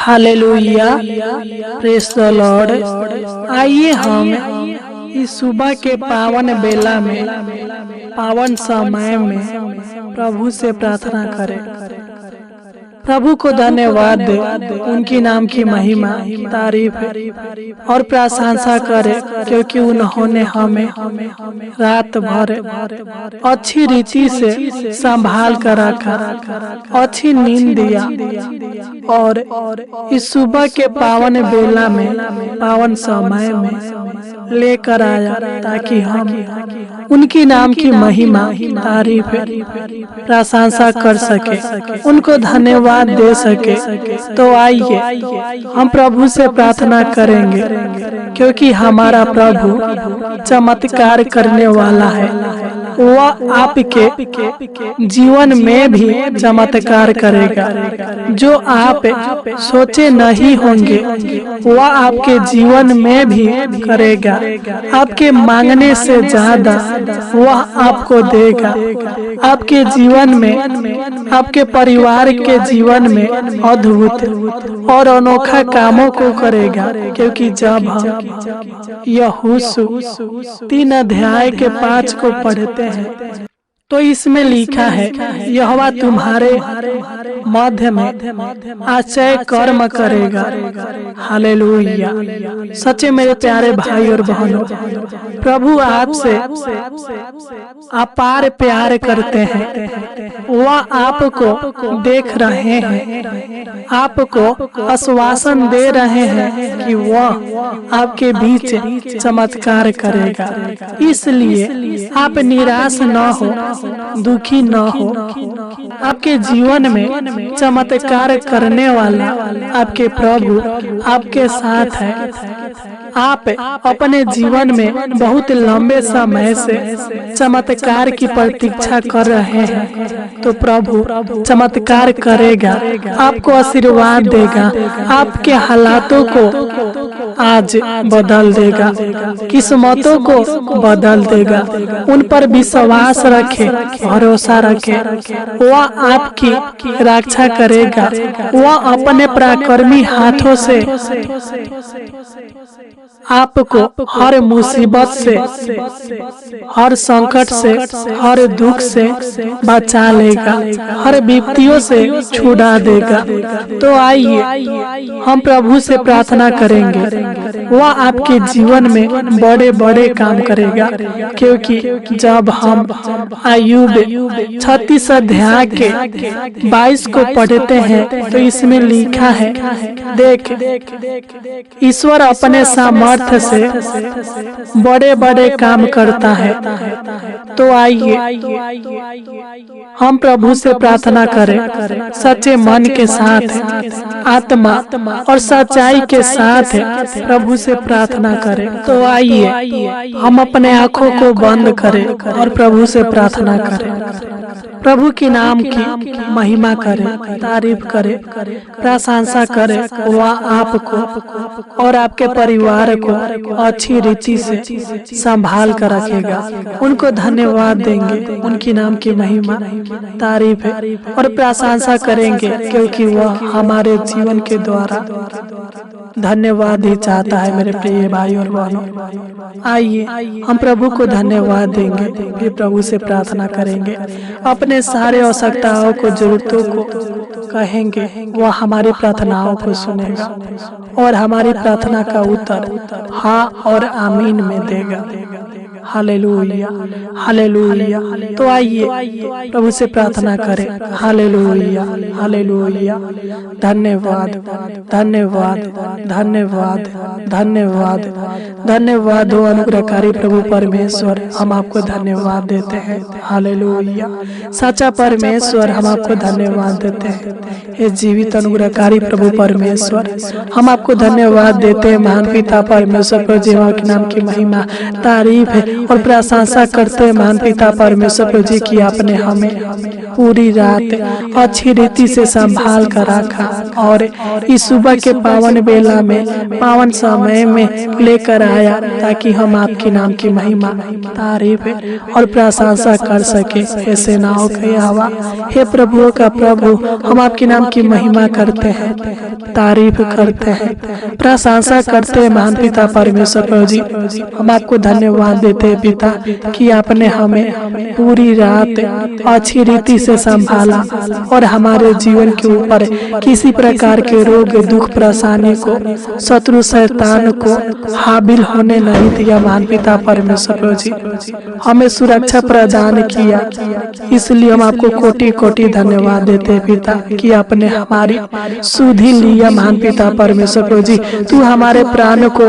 Hallelujah, praise the Lord. आइए हम इस सुबह के पावन बेला में, पावन समय में प्रभु से प्रार्थना करें। प्रभु को धन्यवाद दे, उनकी नाम की महिमा, तारीफ और प्रशंसा करें, क्योंकि उन्होंने हमें रात भर अच्छी रीति से संभाल कर रखा, अच्छी नींद दिया और इस सुबह के पावन बेला में, पावन समय में लेकर आया, ताकि हम उनकी नाम की महिमा, तारीफ प्रशंसा कर सके, उनको धन्यवाद दे सके। तो आइए हम प्रभु से प्रार्थना करेंगे, क्योंकि हमारा प्रभु चमत्कार करने वाला है। वह आपके जीवन में भी चमत्कार करेगा। जो आप सोचे नहीं होंगे वह आपके जीवन में भी करेगा। आपके मांगने से ज्यादा वह आपको देगा। आपके जीवन में, आपके परिवार के जीवन में अद्भुत और अनोखा कामों को करेगा। क्योंकि जब हम यहोशू 3 अध्याय के 5 को पढ़ते हैं तो इसमें लिखा है, यहोवा तुम्हारे मध्य में आश्चर्य कर्म करेगा। हालेलुया। सच्चे मेरे प्यारे भाई और बहनों, प्रभु आपसे अपार प्यार करते हैं। वह आपको देख रहे हैं, आपको आश्वासन दे रहे हैं कि वह आपके बीच चमत्कार करेगा। इसलिए आप निराश न हो, दुखी न हो। आपके जीवन में चमत्कार करने वाला आपके प्रभु आपके साथ है। आप अपने जीवन में बहुत लंबे समय से चमत्कार की प्रतीक्षा कर रहे हैं, तो प्रभु चमत्कार करेगा, आपको आशीर्वाद देगा, आपके हालातों को आज बदल देगा, किस्मतों को बदल देगा। उन पर विश्वास रखे, भरोसा रखे। वह आपकी रक्षा करेगा। वह अपने पराक्रमी हाथों से आपको हर मुसीबत से, हर संकट से, हर दुख से बचा लेगा, हर विपत्तियों से छुड़ा देगा। तो आइए हम प्रभु से प्रार्थना करेंगे, वह आपके जीवन में बड़े बड़े काम करेगा। क्योंकि जब हम आयुब 36 अध्याय के 22 को पढ़ते हैं तो इसमें लिखा है, देख ईश्वर अपने सामर्थ्य से बड़े बड़े काम करता है। तो आइए हम प्रभु से प्रार्थना करें, सच्चे मन के साथ, आत्मा और सच्चाई के साथ प्रभु से प्रार्थना करें। तो आइए हम अपने आंखों को बंद करें और प्रभु से प्रार्थना करें। प्रभु के नाम की महिमा करें, तारीफ करें, प्रशंसा करें। वह आपको और आपके परिवार को अच्छी रीति से संभाल कर रखेगा। उनको धन्यवाद देंगे, उनकी नाम की महिमा, तारीफ और प्रशंसा करेंगे, क्योंकि वह हमारे जीवन के द्वारा धन्यवाद ही चाहता है। मेरे प्रिय भाई और बहनों, आइए हम प्रभु को धन्यवाद देंगे, फिर प्रभु से प्रार्थना करेंगे। अपने सारे आवश्यकताओं को, जरूरतों को कहेंगे, वह हमारी प्रार्थनाओं को सुनेगा और हमारी प्रार्थना का उत्तर हाँ और आमीन में देगा। Hallelujah, hallelujah. तो आइए प्रभु से प्रार्थना करें। Hallelujah, hallelujah. धन्यवाद, धन्यवाद, धन्यवाद, धन्यवाद, धन्यवाद हो अनुग्रहकारी प्रभु परमेश्वर, हम आपको धन्यवाद देते हैं। हालेलुया। सच्चा परमेश्वर, हम आपको धन्यवाद देते हैं। हे जीवित अनुग्रहकारी प्रभु परमेश्वर, हम आपको धन्यवाद देते हैं। महान पिता परमेश्वर, प्रभु के नाम की महिमा, तारीफ और प्रशंसा करते हैं महान पिता परमेश्वर प्रभु जी की आपने हमें पूरी रात अच्छी रीति से संभाल कर रखा और इस सुबह के पावन बेला में पावन समय में लेकर आया ताकि हम आपके नाम की महिमा तारीफ और प्रशंसा कर सके। ऐसे ना हो के हवा हे प्रभु का प्रभु, हम आपके नाम की महिमा करते हैं, तारीफ करते हैं, प्रशंसा करते हैं महान पिता परमेश्वर प्रभु जी। हम आपको धन्यवाद देते हैं पिता कि आपने हमें पूरी रात अच्छी रीति से संभाला और हमारे जीवन के ऊपर किसी प्रकार के रोग दुख परेशानी को शत्रु शैतान को हाबिल होने नहीं दिया। महान पिता परमेश्वर प्रभु जी हमें सुरक्षा प्रदान किया, इसलिए हम आपको कोटि कोटि धन्यवाद देते हैं पिता कि आपने हमारी सुधि लिया। महान पिता परमेश्वर प्रभु जी तू हमारे प्राण को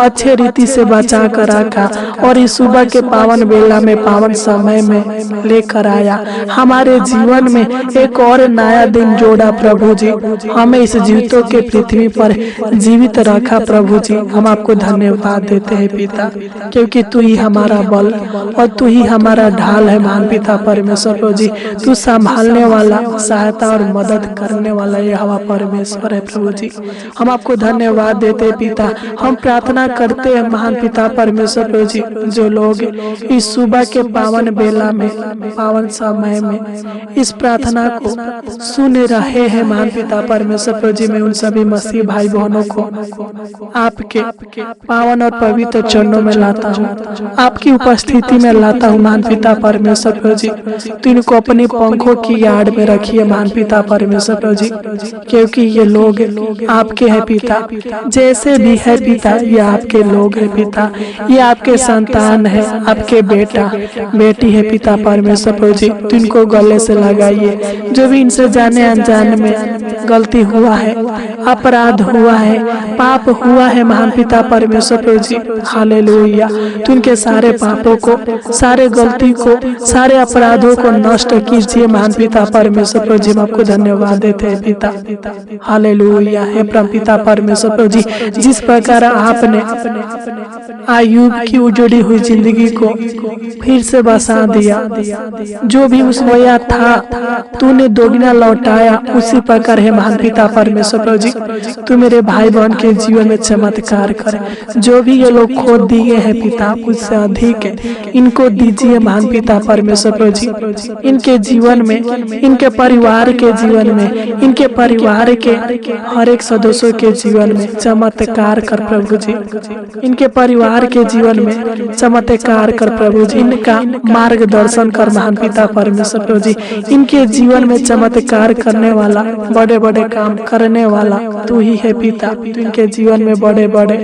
अच्छे रीति से बचा कर रखा और इस सुबह के पावन बेला में पावन समय में लेकर आया। हमारे जीवन में एक और नया दिन जोड़ा प्रभु जी, हमें इस जीवितों के पृथ्वी पर जीवित रखा प्रभु जी। हम आपको धन्यवाद देते हैं पिता क्योंकि तू ही हमारा बल और तू ही हमारा ढाल है। महान पिता परमेश्वर प्रभु जी तू संभालने वाला, सहायता और मदद करने वाला ये हवा परमेश्वर है प्रभु जी। हम आपको धन्यवाद देते हैं पिता। हम प्रार्थना करते हैं महान पिता परमेश्वर प्रभु जी, जो लोग इस सुबह के पावन बेला में पावन समय में इस प्रार्थना को सुन रहे हैं महान पिता परमेश्वर प्रभु जी, मैं उन सभी मसीह भाई बहनों को आपके पावन और पवित्र चरणों में लाता हूँ, आपकी उपस्थिति में लाता हूँ महान पिता परमेश्वर प्रभु जी। तो इनको अपनी पंखों की आड़ में रखिए महान पिता परमेश्वर प्रभु जी, क्योंकि ये लोग आपके हैं पिता, जैसे भी है पिता ये आपके लोग हैं पिता, ये आपके संतान है, आपके बेटा बेटी है पिता परमेश्वर प्रभु जी। तो इनको गले से लगाइए, जो भी इनसे जाने अनजाने में गलती हुआ है, अपराध हुआ है, पाप हुआ है महान पिता परमेश्वर प्रभु जी, हालेलुया। तो इनके सारे पापों को, सारे गलती को, सारे अपराधों को नष्ट कीजिए महान पिता परमेश्वर प्रभु जी। हम आपको धन्यवाद देते हैं पिता, हालेलुया। हे परम पिता परमेश्वर प्रभु जी, जिस प्रकार आपने आयुब की उजड़ी हुई जिंदगी को फिर से बसा दिया, जो भी उस वया था तूने दोगुना लौटाया, उसी प्रकार है महान पिता परमेश्वर प्रभु जी। तू मेरे भाई बहन के जीवन में चमत्कार करे, जो भी ये लोग खो दिए हैं पिता उससे अधिक है, इनको दीजिए महान पिता परमेश्वर प्रभु जी। इनके जीवन में, इनके परिवार के जीवन में, इनके परिवार के हर एक सदस्यों के जीवन में चमत्कार कर प्रभु जी। इनके परिवार के जीवन में चमत्कार कर प्रभु जी, इनका मार्गदर्शन कर महान पिता परमेश्वर प्रभु जी। इनके जीवन में चमत्कार करने वाला, बड़े बड़े काम करने वाला तू ही है पिता। तू इनके जीवन में बड़े बड़े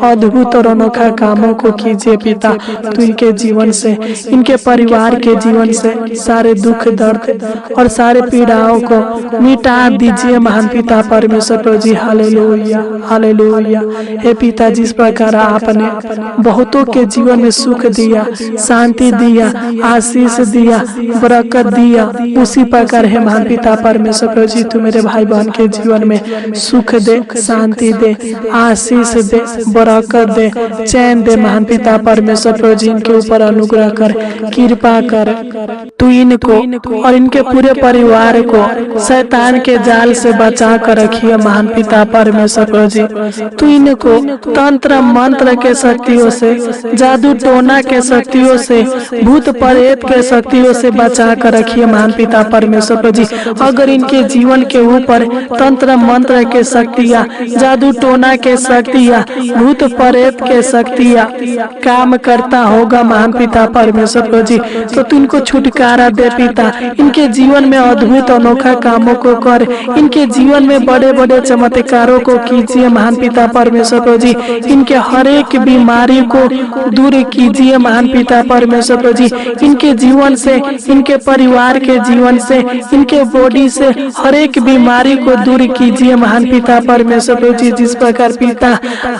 अद्भुत और अनोखा कामों को कीजिए पिता। तू इनके जीवन से, इनके परिवार के जीवन से सारे दुख दर्द और सारे पीड़ाओं को मिटा दीजिए महान पिता परमेश्वर प्रभु जी, हालेलुया हालेलुया। हे पिता, जिस प्रकार आपने बहुतों के जीवन में सुख दिया, शांति दिया, आशीष दिया, बरकत दिया, उसी प्रकार है महान पिता परमेश्वर प्रभु जी। तू मेरे भाई बहन के जीवन में सुख दे, शांति दे, आशीष दे, बरकत दे, चैन दे महान पिता परमेश्वर प्रभु जी। इनके ऊपर अनुग्रह कर, कृपा कर। तू इनको और इनके पूरे परिवार को शैतान के जाल से बचा कर रखिए महान पिता परमेश्वर प्रभु जी। तू इनको तंत्र मंत्र के शक्तियों से, जादू टोना के शक्तियों से, भूत प्रेत के शक्तियों से बचा कर रखिए महान पिता परमेश्वर प्रभु जी। अगर इनके जीवन के ऊपर तंत्र मंत्र के शक्तियाँ, जादू टोना के शक्तियाँ, भूत प्रेत के शक्तियाँ काम करता होगा महान पिता परमेश्वर प्रभु जी, तो तू इनको छुटकारा दे पिता। इनके जीवन में अद्भुत अनोखा कामों को कर, इनके जीवन में बड़े बड़े चमत्कारों को कीजिए महान पिता परमेश्वर प्रभु जी। इनके हर एक बीमारी को दूर कीजिए महान पिता परमेश्वर प्रभु जी। इनके जीवन से, इनके परिवार के जीवन से, इनके बॉडी से हर एक बीमारी को दूर कीजिए महान पिता पिता परमेश्वर प्रभु जी, जिस प्रकार पिता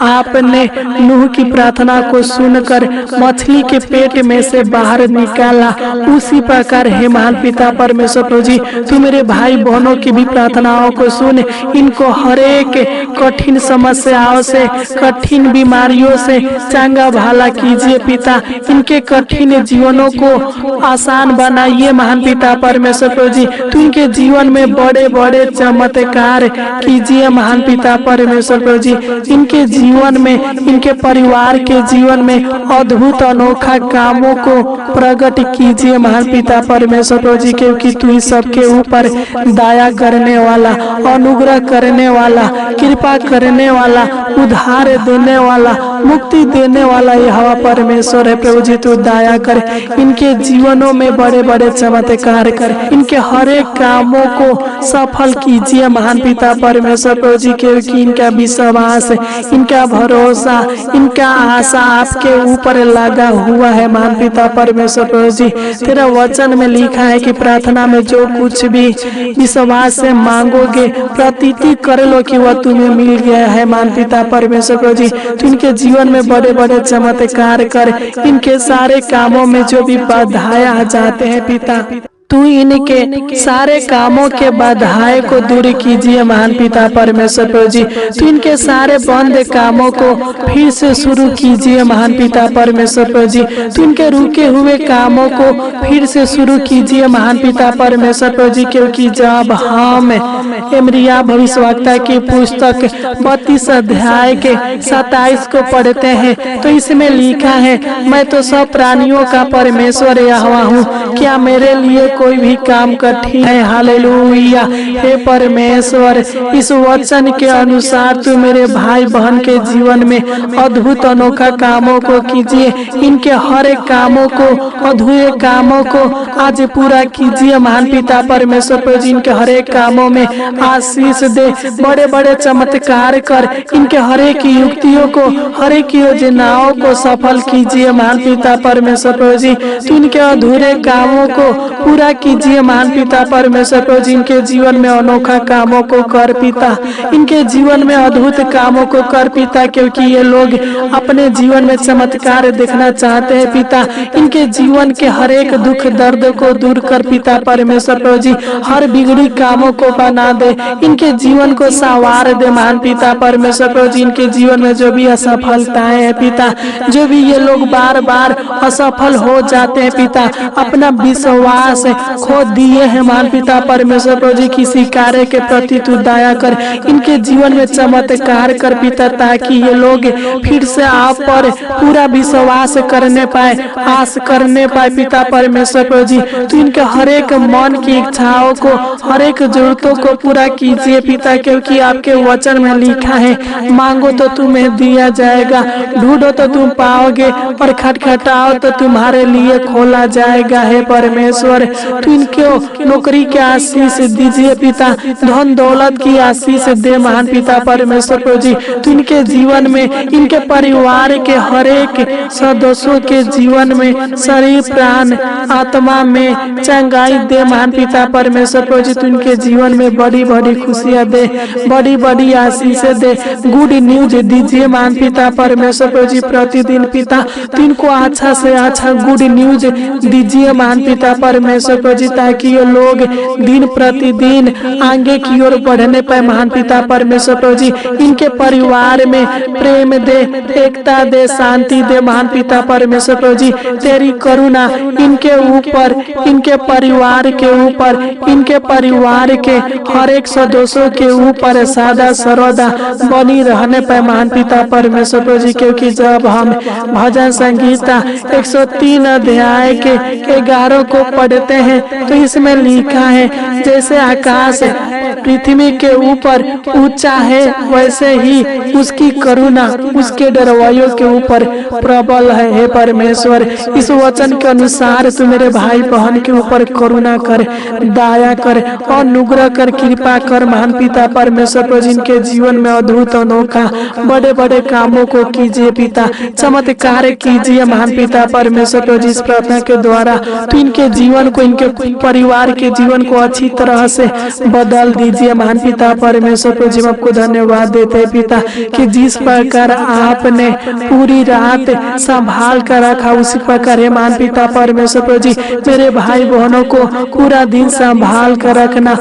आपने नूह की प्रार्थना को सुनकर मछली के पेट में से बाहर निकाला, उसी प्रकार हे महान पिता परमेश्वर प्रभु जी, तू मेरे भाई बहनों की भी प्रार्थनाओं को सुन, इनको हर एक कठिन समस्याओं से, कठिन बीमारियों से चंगा भला कीजिए पिता, इनके कठिन जीवनों को आसान बनाइए महान पिता परमेश्वर प्रभु जी, तू इनके जीवन में बड़े बड़े चमत्कार कीजिए महान पिता परमेश्वर प्रभु जी, इनके जीवन में, इनके परिवार के जीवन में अद्भुत अनोखा कामों को प्रकट कीजिए महान पिता परमेश्वर प्रभु जी, क्योंकि तू ही सबके ऊपर दया करने वाला, अनुग्रह करने वाला, कृपा करने वाला, उद्धार देने वाला, मुक्ति देने वाला यहोवा परमेश्वर है प्रभु जी। तू दया कर, इनके जीवनों में बड़े बड़े चमत्कार कर, इनके हर एक कामों को सफल कीजिए महान पिता परमेश्वर प्रभु जी, क्योंकि इनका विश्वास, इनका भरोसा, इनका आशा आपके ऊपर लगा हुआ है महान पिता परमेश्वर प्रभु जी। तेरा वचन में लिखा है कि प्रार्थना में जो कुछ भी विश्वास से मांगोगे, प्रतीति कर लो कि वह तुम्हें मिल गया है महान पिता परमेश्वर प्रभु जी। तो इनके जीवन में बड़े बड़े चमत्कार कर, इनके सारे कामों में जो भी बाधाएं आ जाते हैं पिता, तू इनके सारे कामों के बाधाएं को दूर कीजिए महान पिता परमेश्वर प्रभु जी। तू इनके सारे बंद कामों को फिर से शुरू कीजिए महान पिता परमेश्वर प्रभु जी। तू इनके रुके हुए कामों को फिर से शुरू कीजिए महान पिता परमेश्वर प्रभु जी, क्योंकि जब हम यिर्मयाह भविष्यवक्ता की पुस्तक 32 अध्याय के 27 को पढ़ते हैं तो इसमें लिखा है, मैं तो सब प्राणियों का परमेश्वर यहोवा हूँ, क्या मेरे लिए कोई भी काम कठिन है? हालेलुया। हे परमेश्वर, इस वचन के अनुसार तू मेरे भाई बहन के जीवन में अद्भुत अनोखा कामों को कीजिए, इनके हर एक कामों को, अधूरे कामों को आज पूरा कीजिए महान पिता परमेश्वर प्रभु जी। इनके हर एक कामों में आशीष दे, बड़े बड़े चमत्कार कर, इनके हर एक युक्तियों को, हर एक योजनाओं को सफल कीजिए महान पिता परमेश्वर प्रभु जी। तू इनके अधूरे कामों को पूरा कीजिए महान पिता परमेश्वर प्रभु जी। इनके जीवन में अनोखा कामों को कर पिता, इनके जीवन में अद्भुत कामों को कर पिता, क्योंकि ये लोग अपने जीवन में चमत्कार देखना चाहते हैं पिता। इनके जीवन के हर एक दुख दर्द को दूर कर पिता परमेश्वर प्रभु जी, हर बिगड़ी कामों को बना दे, इनके जीवन को संवार दे महान पिता परमेश्वर प्रभु जी। इनके जीवन में जो भी असफलताएं हैं पिता, जो भी ये लोग बार बार असफल हो जाते हैं पिता, अपना विश्वास खो दिए हैं महान पिता परमेश्वर प्रभु जी, किसी कार्य के प्रति तू दया कर, इनके जीवन में चमत्कार कर पिता, ताकि ये लोग फिर से आप पर पूरा विश्वास करने पाए, आस करने पाए पिता परमेश्वर प्रभु जी। तू इनके हर एक मन की इच्छाओं को, हर एक जरूरतों को पूरा कीजिए पिता, क्योंकि आपके वचन में लिखा है, मांगो तो तुम्हें दिया जाएगा, ढूंढो तो तुम पाओगे, और खटखटाओ तो तुम्हारे लिए खोला जाएगा। है परमेश्वर, तू इनको नौकरी के आशीष दीजिए पिता, धन दौलत की आशीष दे महान पिता परमेश्वर प्रभु जी। तू इनके जीवन में, इनके परिवार के हर एक सदस्यों के जीवन में, शरीर प्राण आत्मा में चंगाई दे महान पिता परमेश्वर प्रभु जी। तू इनके जीवन में बड़ी बड़ी खुशियां दे, बड़ी बड़ी आशीषें दे, गुड न्यूज दीजिए महान पिता परमेश्वर प्रभु जी। प्रतिदिन पिता तू इनको अच्छा से अच्छा गुड न्यूज दीजिए महान पिता परमेश्वर प्रभु जी, ताकि ये लोग दिन प्रतिदिन आगे की ओर बढ़ने पाए महान पिता परमेश्वर प्रभु जी। इनके परिवार में प्रेम दे, एकता दे, शांति दे महान पिता परमेश्वर प्रभु जी। तेरी करुणा इनके ऊपर, इनके परिवार के ऊपर, इनके परिवार के हर एक सदस्यों के ऊपर सदा सर्वदा बनी रहने पाए महान पिता परमेश्वर प्रभु जी, क्योंकि जब हम भजन संगीता 103 अध्याय के 11 को पढ़ते हैं तो इसमें लिखा है, जैसे आकाश पृथ्वी के ऊपर ऊंचा है, वैसे ही उसकी करुणा उसके डरवाइयों के ऊपर प्रबल है। हे परमेश्वर, इस वचन के अनुसार तू मेरे भाई बहन के ऊपर करुणा कर, दया कर, अनुग्रह कर, कृपा कर महान पिता परमेश्वर प्रभु, जिनके जीवन में अद्भुत अनोखा बड़े बड़े कामों को कीजिए पिता, चमत्कार कीजिए महान पिता परमेश्वर प्रभु। इस प्रार्थना के द्वारा तू इनके जीवन को, इनके परिवार के जीवन को अच्छी तरह से बदल दीजिए। महान पिता परमेश्वर प्रभु जी, हम आपको धन्यवाद देते हैं पिता कि जिस प्रकार आपने पूरी रात संभाल कर रखा, उसी प्रकार है महान पिता परमेश्वर प्रभु जी मेरे भाई बहनों को पूरा दिन संभाल कर रखना,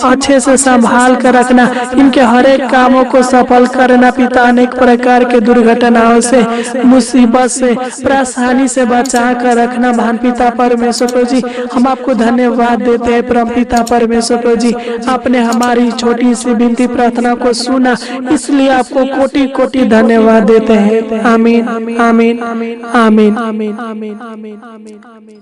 अच्छे से संभाल कर रखना, इनके हर एक कामों को सफल करना पिता। अनेक प्रकार के दुर्घटनाओं से, मुसीबत से, परेशानी से बचा कर रखना महान पिता परमेश्वर प्रभु जी। हम आपको धन्यवाद देते हैं परम पिता परमेश्वर प्रभु जी, आपने हमारी छोटी सी विनती प्रार्थना को सुना, इसलिए आपको कोटि कोटि धन्यवाद देते हैं। आमीन आमीन आमीन आमीन आमीन आमीन आमीन।